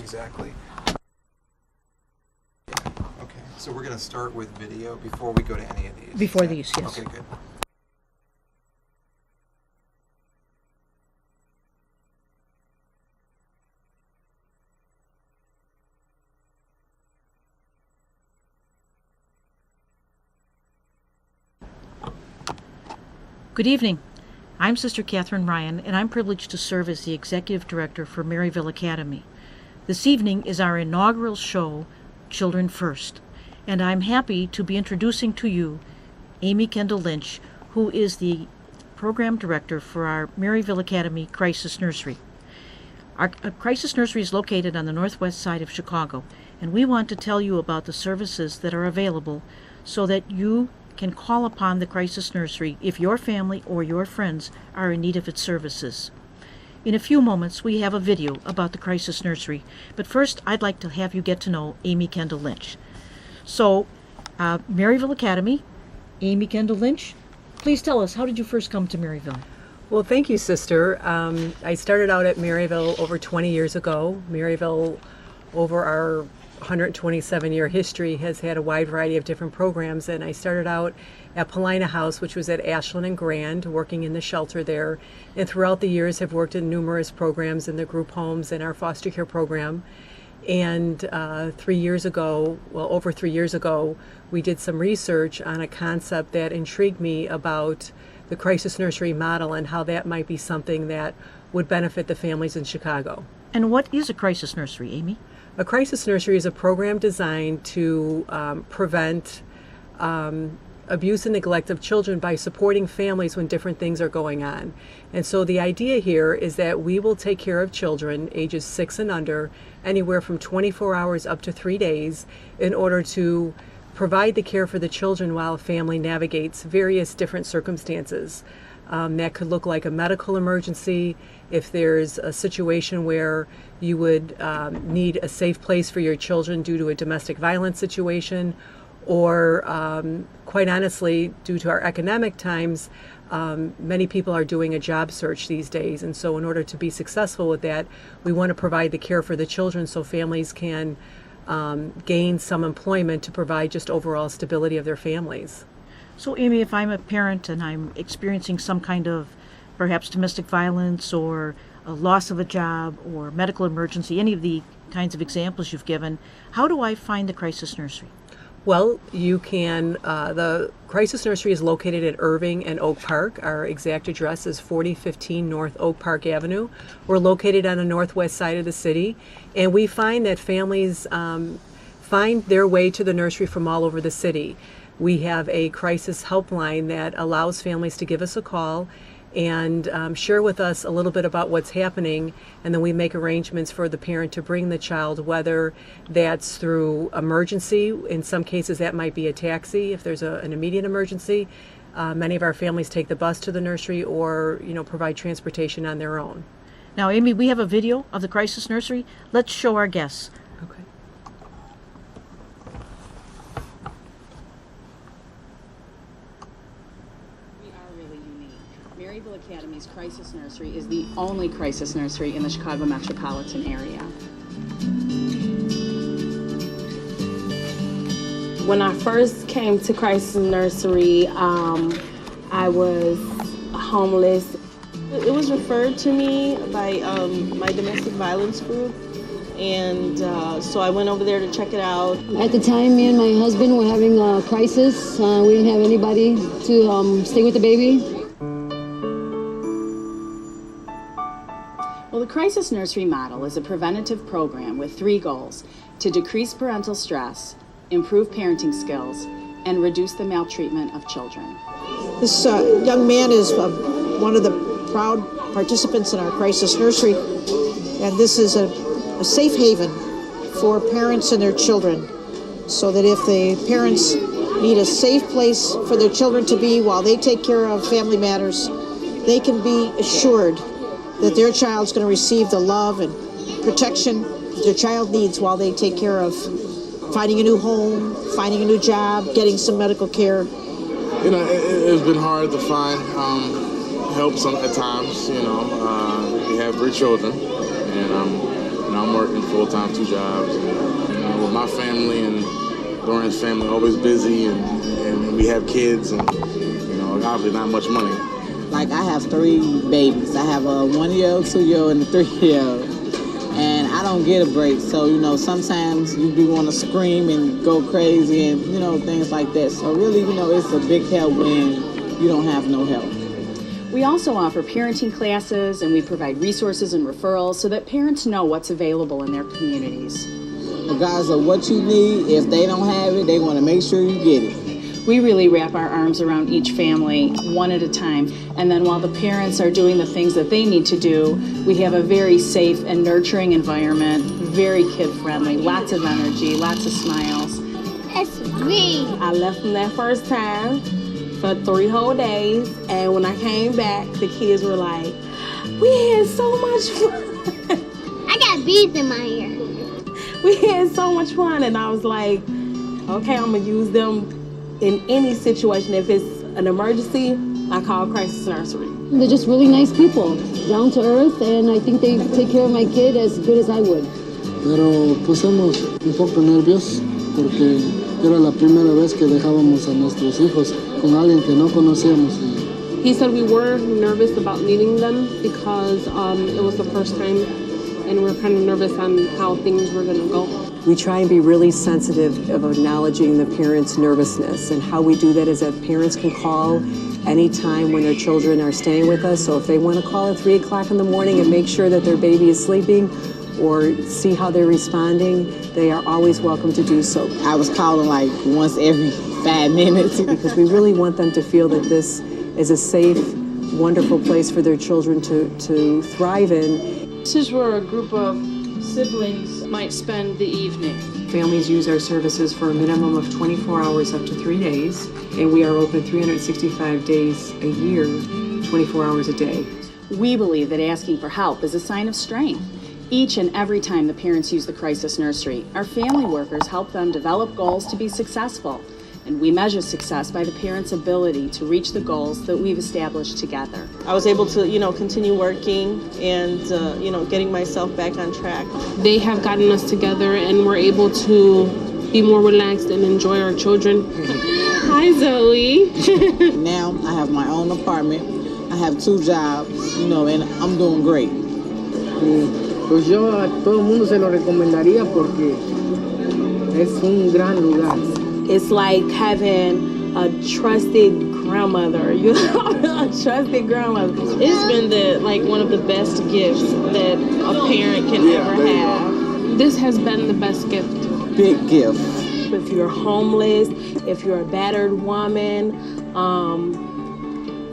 exactly. Yeah. Okay, so we're going to start with video before we go to any of these. Before these, yes. Okay, good. Good evening. I'm Sister Catherine Ryan, and I'm privileged to serve as the Executive Director for Maryville Academy. This evening is our inaugural show, Children First, and I'm happy to be introducing to you Amy Kendall Lynch, who is the Program Director for our Maryville Academy Crisis Nursery. Our Crisis Nursery is located on the northwest side of Chicago, and we want to tell you about the services that are available so that you can call upon the Crisis Nursery if your family or your friends are in need of its services. In a few moments, we have a video about the Crisis Nursery, but first I'd like to have you get to know Amy Kendall Lynch. So, Maryville Academy, Amy Kendall Lynch, please tell us, how did you first come to Maryville? Well, thank you, Sister. I started out at Maryville over 20 years ago. Maryville, over our 127-year history, has had a wide variety of different programs, and I started out at Paulina House, which was at Ashland and Grand, working in the shelter there, and throughout the years have worked in numerous programs in the group homes and our foster care program. And 3 years ago, well, over 3 years ago, we did some research on a concept that intrigued me about the Crisis Nursery model and how that might be something that would benefit the families in Chicago. And what is a Crisis Nursery, Amy? A Crisis Nursery is a program designed to prevent abuse and neglect of children by supporting families when different things are going on. And so the idea here is that we will take care of children ages 6 and under, anywhere from 24 hours up to 3 days, in order to provide the care for the children while a family navigates various different circumstances. That could look like a medical emergency, if there's a situation where you would need a safe place for your children due to a domestic violence situation, or quite honestly, due to our economic times, many people are doing a job search these days. And so in order to be successful with that, we want to provide the care for the children so families can gain some employment to provide just overall stability of their families. So, Amy, if I'm a parent and I'm experiencing some kind of perhaps domestic violence or a loss of a job or medical emergency, any of the kinds of examples you've given, how do I find the Crisis Nursery? Well, you can, the Crisis Nursery is located at Irving and Oak Park. Our exact address is 4015 North Oak Park Avenue. We're located on the northwest side of the city, and we find that families find their way to the nursery from all over the city. We have a crisis helpline that allows families to give us a call and share with us a little bit about what's happening, and then we make arrangements for the parent to bring the child, whether that's through emergency. In some cases that might be a taxi if there's an immediate emergency. Many of our families take the bus to the nursery or provide transportation on their own. Now, Amy, we have a video of the Crisis Nursery. Let's show our guests. Okay. Maryville Academy's Crisis Nursery is the only crisis nursery in the Chicago metropolitan area. When I first came to Crisis Nursery, I was homeless. It was referred to me by my domestic violence group, and so I went over there to check it out. At the time, me and my husband were having a crisis. We didn't have anybody to stay with the baby. Well, the Crisis Nursery model is a preventative program with 3 goals: to decrease parental stress, improve parenting skills, and reduce the maltreatment of children. This young man is one of the proud participants in our Crisis Nursery, and this is a safe haven for parents and their children, so that if the parents need a safe place for their children to be while they take care of family matters, they can be assured that their child's going to receive the love and protection that their child needs while they take care of finding a new home, finding a new job, getting some medical care. It's been hard to find help at times. We have 3 children, and I'm working full-time, 2 jobs. And, with my family and Dorian's family, always busy, and we have kids, and obviously not much money. Like, I have 3 babies. I have a 1-year-old, 2-year-old, and a 3-year-old. And I don't get a break. So, sometimes you do want to scream and go crazy and, things like that. So really, it's a big help when you don't have no help. We also offer parenting classes, and we provide resources and referrals so that parents know what's available in their communities. Regardless of what you need, if they don't have it, they want to make sure you get it. We really wrap our arms around each family one at a time, and then while the parents are doing the things that they need to do, we have a very safe and nurturing environment, very kid-friendly, lots of energy, lots of smiles. It's me. I left them that first time for 3 whole days, and when I came back, the kids were like, we had so much fun. I got beads in my ear. We had so much fun, and I was like, okay, I'm gonna use them in any situation. If it's an emergency, I call Crisis Nursery. They're just really nice people, down to earth, and I think they take care of my kid as good as I would. Pero pusimos un poco nervios porque era la primera vez que dejábamos a nuestros hijos con alguien que no conocíamos. He said we were nervous about leaving them because it was the first time, and we were kind of nervous on how things were going to go. We try and be really sensitive of acknowledging the parents' nervousness, and how we do that is that parents can call anytime when their children are staying with us. So if they want to call at 3 o'clock in the morning and make sure that their baby is sleeping or see how they're responding, they are always welcome to do so. I was calling like once every 5 minutes. Because we really want them to feel that this is a safe, wonderful place for their children to thrive in. This is where a group of siblings might spend the evening. Families use our services for a minimum of 24 hours up to 3 days, and we are open 365 days a year, 24 hours a day. We believe that asking for help is a sign of strength. Each and every time the parents use the Crisis Nursery, our family workers help them develop goals to be successful. And we measure success by the parents' ability to reach the goals that we've established together. I was able to, continue working and, getting myself back on track. They have gotten us together, and we're able to be more relaxed and enjoy our children. Hi, Zoe. Now I have my own apartment. I have 2 jobs, and I'm doing great. Pues yo a todo el mundo se lo recomendaría porque es un gran lugar. It's like having a trusted grandmother, a trusted grandmother. It's been one of the best gifts that a parent can ever have. This has been the best gift. Big gift. If you're homeless, if you're a battered woman,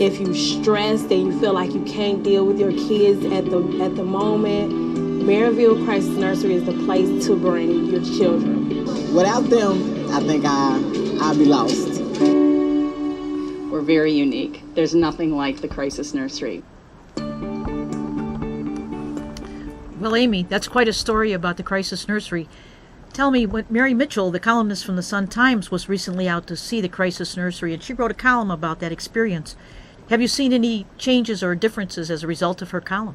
if you're stressed and you feel like you can't deal with your kids at the moment, Maryville Crisis Nursery is the place to bring your children. Without them, I think I'll be lost. We're very unique. There's nothing like the Crisis Nursery. Well, Amy, that's quite a story about the Crisis Nursery. Tell me, when Mary Mitchell, the columnist from the Sun-Times, was recently out to see the Crisis Nursery, and she wrote a column about that experience. Have you seen any changes or differences as a result of her column?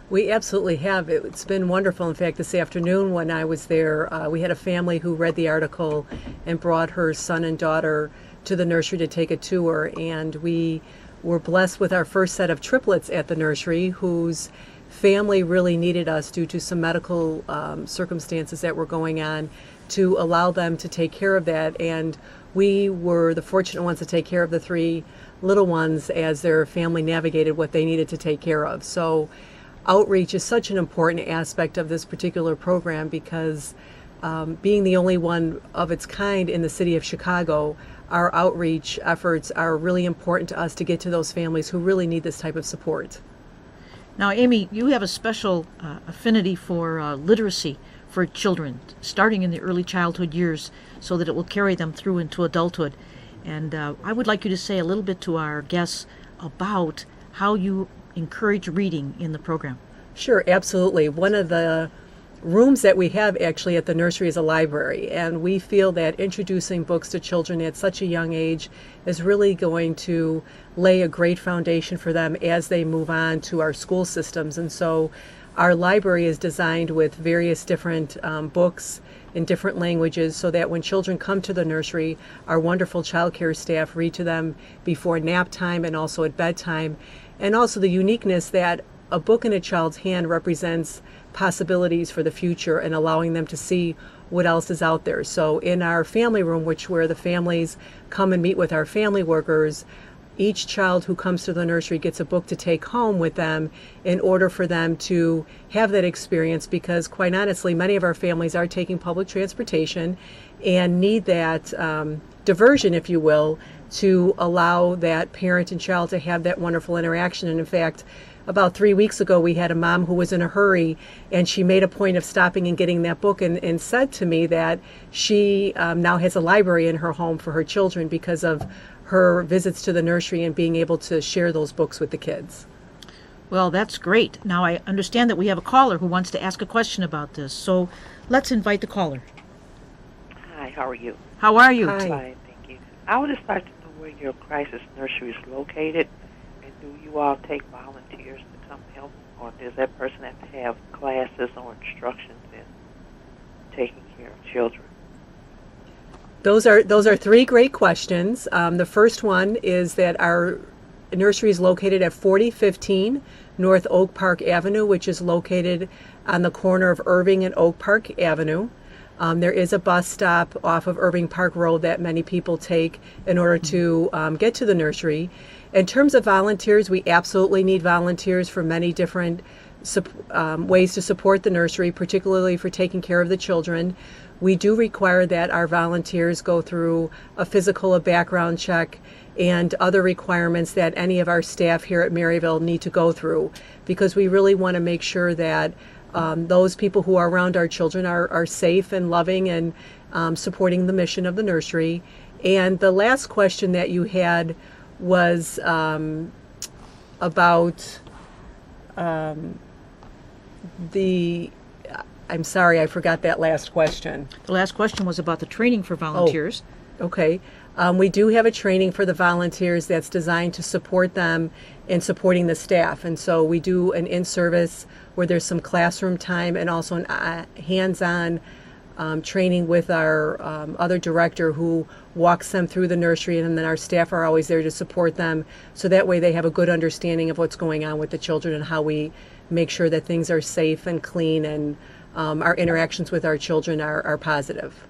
We absolutely have. It's been wonderful. In fact, this afternoon when I was there, we had a family who read the article and brought her son and daughter to the nursery to take a tour. And we were blessed with our first set of triplets at the nursery whose family really needed us due to some medical circumstances that were going on to allow them to take care of that. And we were the fortunate ones to take care of the 3 little ones as their family navigated what they needed to take care of. So outreach is such an important aspect of this particular program because being the only one of its kind in the city of Chicago, our outreach efforts are really important to us to get to those families who really need this type of support. Now, Amy, you have a special affinity for literacy for children, starting in the early childhood years so that it will carry them through into adulthood. And I would like you to say a little bit to our guests about how you encourage reading in the program. Sure, absolutely. One of the rooms that we have actually at the nursery is a library, and we feel that introducing books to children at such a young age is really going to lay a great foundation for them as they move on to our school systems. And so our library is designed with various different books in different languages, so that when children come to the nursery, our wonderful child care staff read to them before nap time and also at bedtime. And also the uniqueness that a book in a child's hand represents possibilities for the future and allowing them to see what else is out there. So in our family room, where the families come and meet with our family workers, each child who comes to the nursery gets a book to take home with them in order for them to have that experience, because quite honestly, many of our families are taking public transportation and need that diversion, if you will, to allow that parent and child to have that wonderful interaction. And in fact, about 3 weeks ago, we had a mom who was in a hurry, and she made a point of stopping and getting that book and said to me that she now has a library in her home for her children because of her visits to the nursery and being able to share those books with the kids. Well, that's great. Now, I understand that we have a caller who wants to ask a question about this, so let's invite the caller. Hi, how are you? How are you? Hi. Fine, thank you. I would just like to know where your crisis nursery is located, and do you all take volunteers to come help, or does that person have to have classes or instructions in taking care of children? Those are three great questions. The first one is that our nursery is located at 4015 North Oak Park Avenue, which is located on the corner of Irving and Oak Park Avenue. There is a bus stop off of Irving Park Road that many people take in order to get to the nursery. In terms of volunteers, we absolutely need volunteers for many different ways to support the nursery, particularly for taking care of the children. We do require that our volunteers go through a physical, a background check, and other requirements that any of our staff here at Maryville need to go through, because we really want to make sure that those people who are around our children are safe and loving and supporting the mission of the nursery. And the last question that you had was about I'm sorry, I forgot that last question. The last question was about the training for volunteers. Oh, okay. We do have a training for the volunteers that's designed to support them in supporting the staff. And so we do an in-service where there's some classroom time and also an hands-on training with our other director who walks them through the nursery, and then our staff are always there to support them. So that way they have a good understanding of what's going on with the children and how we make sure that things are safe and clean and our interactions with our children are positive.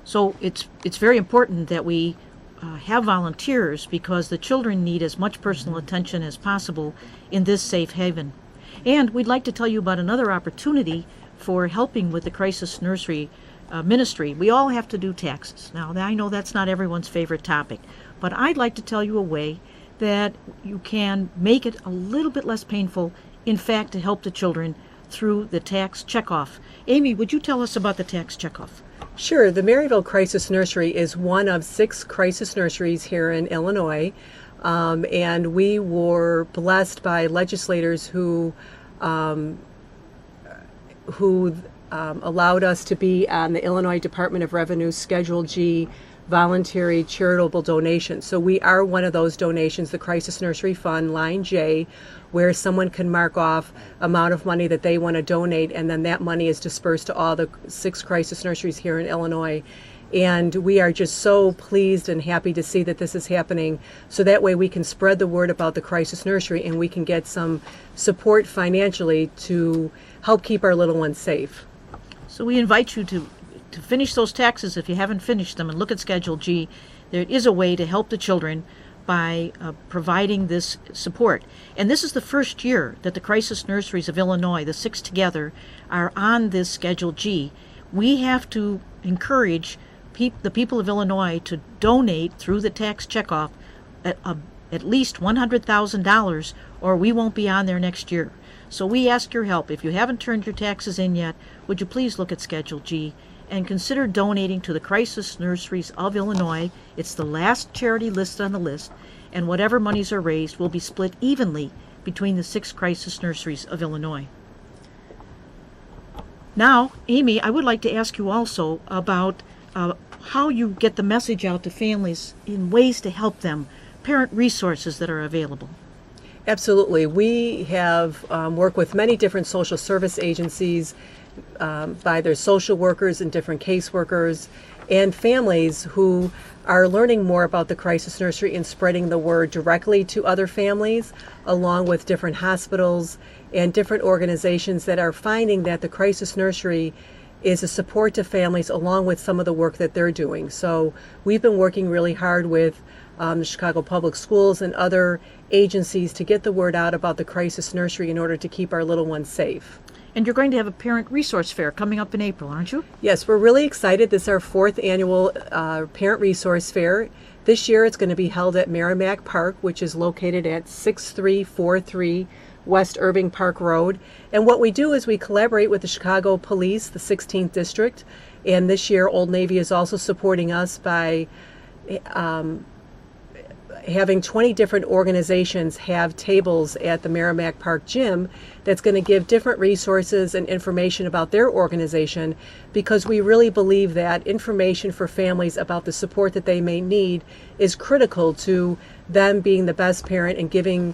So it's very important that we have volunteers, because the children need as much personal attention as possible in this safe haven. And we'd like to tell you about another opportunity for helping with the crisis nursery ministry. We all have to do taxes. Now, I know that's not everyone's favorite topic, but I'd like to tell you a way that you can make it a little bit less painful, in fact, to help the children through the tax checkoff. Amy, would you tell us about the tax checkoff? Sure. The Maryville Crisis Nursery is one of 6 crisis nurseries here in Illinois, and we were blessed by legislators who allowed us to be on the Illinois Department of Revenue Schedule G voluntary charitable donations. So we are one of those donations, the Crisis Nursery Fund, line J, where someone can mark off amount of money that they want to donate, and then that money is dispersed to all the 6 crisis nurseries here in Illinois. And we are just so pleased and happy to see that this is happening, so that way we can spread the word about the crisis nursery and we can get some support financially to help keep our little ones safe. So we invite you to finish those taxes if you haven't finished them, and look at Schedule G. There is a way to help the children by providing this support. And this is the first year that the crisis nurseries of Illinois, the 6 together, are on this Schedule G. We have to encourage the people of Illinois to donate through the tax checkoff at least $100,000, or we won't be on there next year. So we ask your help. If you haven't turned your taxes in yet, would you please look at Schedule G and consider donating to the Crisis Nurseries of Illinois. It's the last charity listed on the list, and whatever monies are raised will be split evenly between the 6 crisis nurseries of Illinois. Now, Amy, I would like to ask you also about how you get the message out to families in ways to help them, parent resources that are available. Absolutely. We have worked with many different social service agencies, by their social workers and different caseworkers, and families who are learning more about the crisis nursery and spreading the word directly to other families, along with different hospitals and different organizations that are finding that the crisis nursery is a support to families along with some of the work that they're doing. So we've been working really hard with the Chicago Public Schools and other agencies to get the word out about the crisis nursery in order to keep our little ones safe. And you're going to have a parent resource fair coming up in April, aren't you? Yes, we're really excited. This is our 4th annual Parent Resource Fair. This year it's going to be held at Merrimack Park, which is located at 6343 West Irving Park Road. And what we do is we collaborate with the Chicago Police, the 16th District, and this year Old Navy is also supporting us by having 20 different organizations have tables at the Merrimack Park Gym that's going to give different resources and information about their organization, because we really believe that information for families about the support that they may need is critical to them being the best parent and giving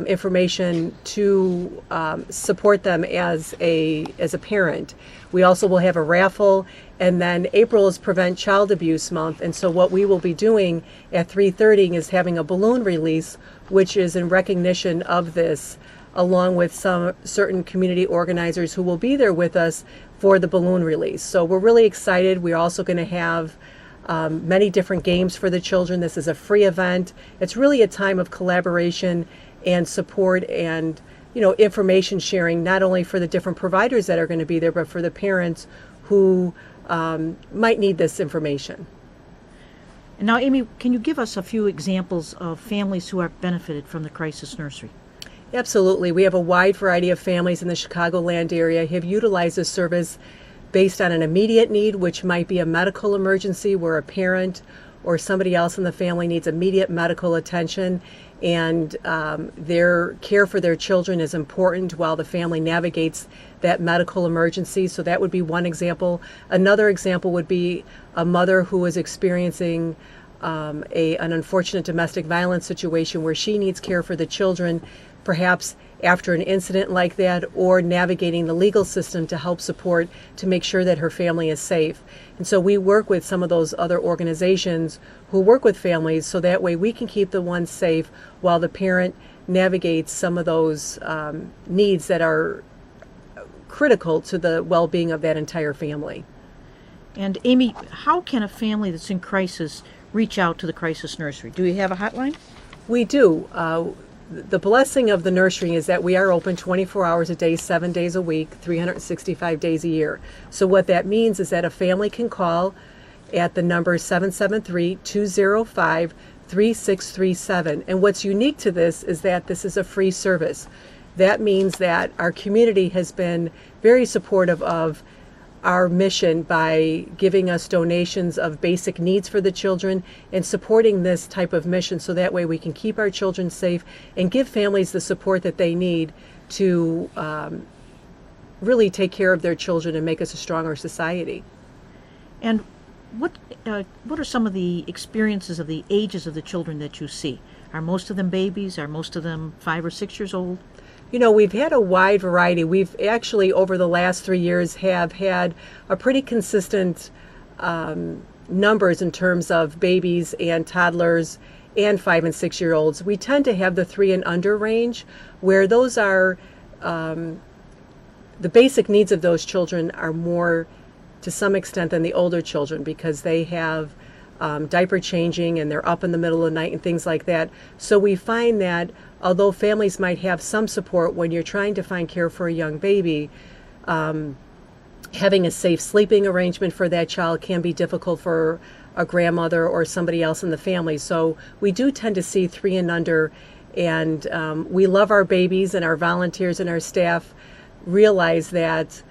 information to support them as a parent. We also will have a raffle, and then April is Prevent Child Abuse Month, and so what we will be doing at 3:30 is having a balloon release, which is in recognition of this, along with some certain community organizers who will be there with us for the balloon release. So we're really excited. We're also going to have many different games for the children. This is a free event. It's really a time of collaboration and support and information sharing, not only for the different providers that are going to be there, but for the parents who might need this information. And now, Amy, can you give us a few examples of families who have benefited from the crisis nursery? Absolutely. We have a wide variety of families in the Chicagoland area who have utilized this service based on an immediate need, which might be a medical emergency where a parent or somebody else in the family needs immediate medical attention, and their care for their children is important while the family navigates that medical emergency. So that would be one example. Another example would be a mother who is experiencing an unfortunate domestic violence situation where she needs care for the children, perhaps after an incident like that, or navigating the legal system to help support to make sure that her family is safe. And so we work with some of those other organizations who work with families, so that way we can keep the ones safe while the parent navigates some of those needs that are critical to the well-being of that entire family. And Amy, how can a family that's in crisis reach out to the crisis nursery? Do you have a hotline? We do. The blessing of the nursery is that we are open 24 hours a day, 7 days a week, 365 days a year. So what that means is that a family can call at the number 773-205-3637. And what's unique to this is that this is a free service. That means that our community has been very supportive of our mission by giving us donations of basic needs for the children and supporting this type of mission, so that way we can keep our children safe and give families the support that they need to really take care of their children and make us a stronger society. And what are some of the experiences of the ages of the children that you see? Are most of them babies? Are most of them 5 or 6 years old? We've had a wide variety. We've actually, over the last 3 years, have had a pretty consistent numbers in terms of babies and toddlers and 5 and 6 year olds. We tend to have the 3 and under range, where those are, the basic needs of those children are more to some extent than the older children, because they have diaper changing and they're up in the middle of the night and things like that. So we find that although families might have some support when you're trying to find care for a young baby, having a safe sleeping arrangement for that child can be difficult for a grandmother or somebody else in the family. So we do tend to see 3 and under, and we love our babies, and our volunteers and our staff realize that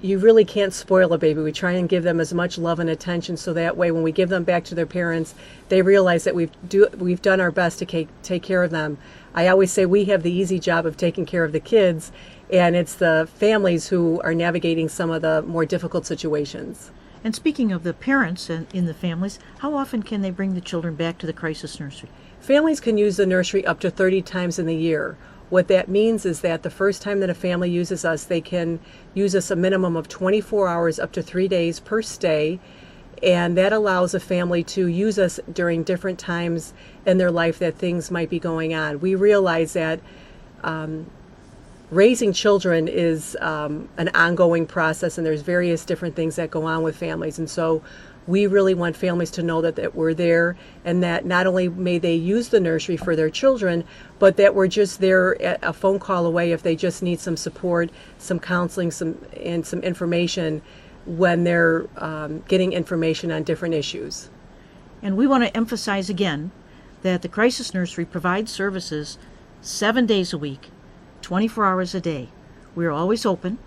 you really can't spoil a baby. We try and give them as much love and attention, so that way when we give them back to their parents, they realize that we've done our best to take care of them. I always say we have the easy job of taking care of the kids, and it's the families who are navigating some of the more difficult situations. And speaking of the parents and in the families, how often can they bring the children back to the crisis nursery? Families can use the nursery up to 30 times in the year. What that means is that the first time that a family uses us, they can use us a minimum of 24 hours up to 3 days per stay, and that allows a family to use us during different times in their life that things might be going on. We realize that raising children is an ongoing process, and there's various different things that go on with families, and so we really want families to know that we're there, and that not only may they use the nursery for their children, but that we're just there at a phone call away if they just need some support, some counseling, some information when they're getting information on different issues. And we want to emphasize again that the crisis nursery provides services 7 days a week, 24 hours a day. We're always open,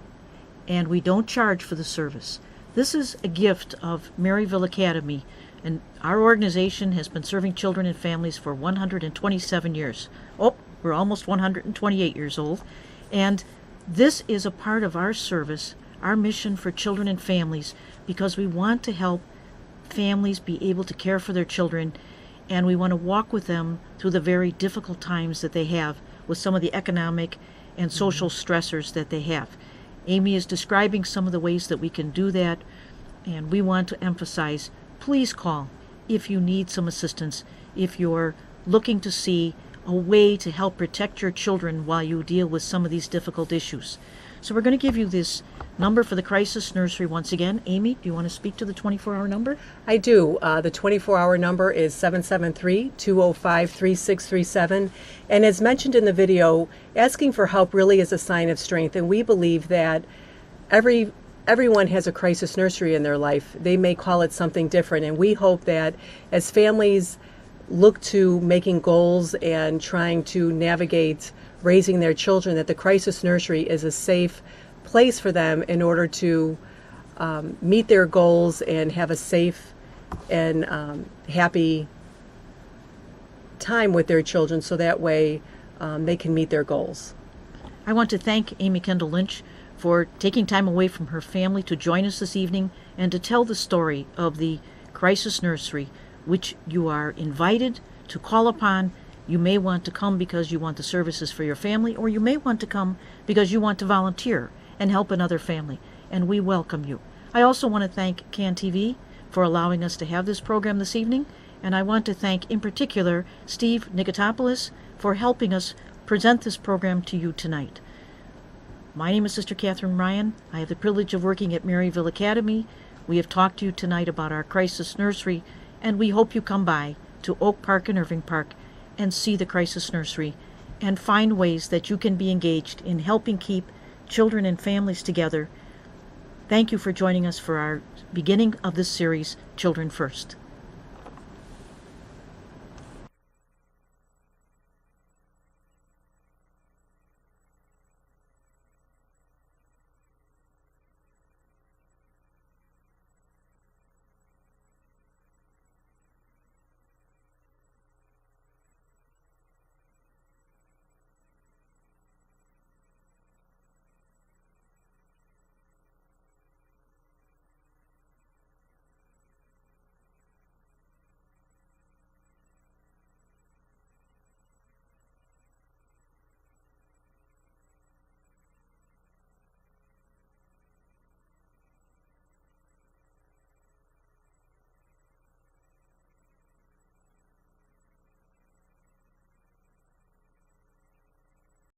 and we don't charge for the service. This is a gift of Maryville Academy, and our organization has been serving children and families for 127 years. Oh, we're almost 128 years old. And this is a part of our service, our mission for children and families, because we want to help families be able to care for their children, and we want to walk with them through the very difficult times that they have with some of the economic and social stressors that they have. Amy is describing some of the ways that we can do that, and we want to emphasize, please call if you need some assistance, if you're looking to see a way to help protect your children while you deal with some of these difficult issues. So we're going to give you this number for the crisis nursery once again. Amy, do you want to speak to the 24-hour number? I do. The 24-hour number is 773-205-3637. And as mentioned in the video, asking for help really is a sign of strength. And we believe that everyone has a crisis nursery in their life. They may call it something different. And we hope that as families look to making goals and trying to navigate raising their children, that the crisis nursery is a safe place for them in order to meet their goals and have a safe and happy time with their children, so that way they can meet their goals. I want to thank Amy Kendall Lynch for taking time away from her family to join us this evening and to tell the story of the crisis nursery, which you are invited to call upon. You may want to come because you want the services for your family, or you may want to come because you want to volunteer and help another family, and we welcome you. I also want to thank CAN TV for allowing us to have this program this evening, and I want to thank in particular Steve Nikotopoulos for helping us present this program to you tonight. My name is Sister Catherine Ryan. I have the privilege of working at Maryville Academy. We have talked to you tonight about our crisis nursery, and we hope you come by to Oak Park and Irving Park and see the crisis nursery and find ways that you can be engaged in helping keep children and families together. Thank you for joining us for our beginning of this series, Children First.